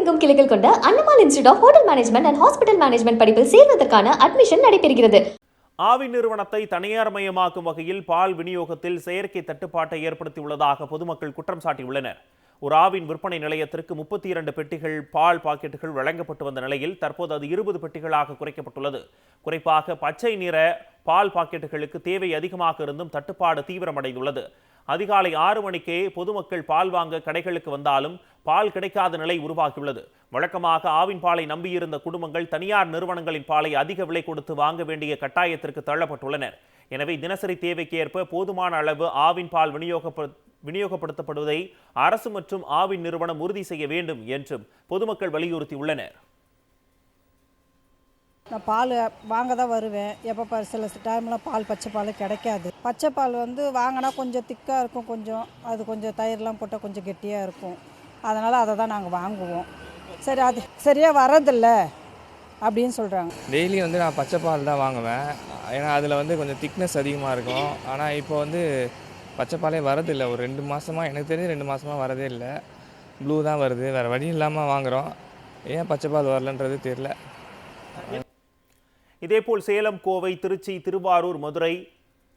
தமிழகமெங்கும் கிளைகள் கொண்ட Annamal institute of hotel management and hospital management படிப்பில் சேர்வதற்கான அட்மிஷன் நடைபெறுகிறது. ஆவின் நிறுவனத்தை தனியார்மயமாக்கும் வகையில் பால் விநியோகத்தில் செயற்கை தட்டுப்பாட்டை ஏற்படுத்தியுள்ளதாக பொதுமக்கள் குற்றம் சாட்டியுள்ளனர். ஒரு ஆவின் விற்பனை நிலையத்திற்கு 32 பெட்டிகள் பால் பாக்கெட்டுகள் வழங்கப்பட்டு வந்த நிலையில் தற்போது அது 20 பெட்டிகளாக குறைக்கப்பட்டுள்ளது. குறிப்பாக பச்சை நிற பால் பாக்கெட்டுகளுக்கு தேவை அதிகமாக இருந்தும் தட்டுப்பாடு தீவிரமடைந்துள்ளது. அதிகாலை 6 மணிக்கே பொதுமக்கள் பால் வாங்க கடைகளுக்கு வந்தாலும் பால் கிடைக்காத நிலை உருவாகியுள்ளது. வழக்கமாக ஆவின் பாலை நம்பியிருந்த குடும்பங்கள் தனியார் நிறுவனங்களின் பாலை அதிக விலை கொடுத்து வாங்க வேண்டிய கட்டாயத்திற்கு தள்ளப்பட்டுள்ளனர். எனவே தினசரி தேவைக்கு ஏற்ப போதுமான அளவு ஆவின் பால் விநியோகப்படுத்தப்படுவதை அரசு மற்றும் ஆவின் நிறுவனம் உறுதி செய்ய வேண்டும் என்றும் பொதுமக்கள் வலியுறுத்தியுள்ளனர். நான் பால் வாங்க தான் வருவேன். எப்போ சில டைம்லாம் பச்சை பால் கிடைக்காது. பச்சை பால் வாங்கினா கொஞ்சம் திக்காக இருக்கும், அது கொஞ்சம் தயிர்லாம் போட்டால் கொஞ்சம் கெட்டியாக இருக்கும். அதனால் அதை தான் நாங்கள் வாங்குவோம். சரி, அது சரியாக வரதில்ல அப்படின்னு சொல்கிறாங்க. டெய்லி நான் பச்சை பால் தான் வாங்குவேன். ஏன்னா அதில் கொஞ்சம் திக்னஸ் அதிகமாக இருக்கும். ஆனால் இப்போ பச்சை பாலே வரதில்லை. ஒரு 2 மாதமாக எனக்கு தெரிஞ்சு 2 மாதமாக வரதே இல்லை. ப்ளூ தான் வருது. வேறு வழி இல்லாமல் வாங்குகிறோம். ஏன் பச்சை பால் வரலன்றது தெரியல. இதேபோல் சேலம், கோவை, திருச்சி, திருவாரூர், மதுரை,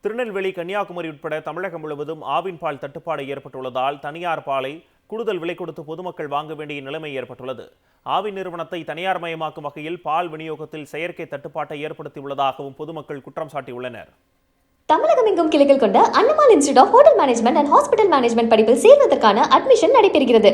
திருநெல்வேலி, கன்னியாகுமரி உட்பட தமிழகம் முழுவதும் ஆவின் பால் தட்டுப்பாடு ஏற்பட்டுள்ளதால் தனியார் பாலை கூடுதல் விலை கொடுத்து பொதுமக்கள் வாங்க வேண்டிய நிலைமை ஏற்பட்டுள்ளது. ஆவின் நிறுவனத்தை தனியார் மயமாக்கும் வகையில் பால் விநியோகத்தில் செயற்கை தட்டுப்பாட்டை ஏற்படுத்தியுள்ளதாகவும் பொதுமக்கள் குற்றம் சாட்டியுள்ளனர். தமிழகமெங்கும் கிளைகள் கொண்ட Annamal institute of hotel management and hospital management படிப்பில் சேர்வதற்கான அட்மிஷன் நடைபெறுகிறது.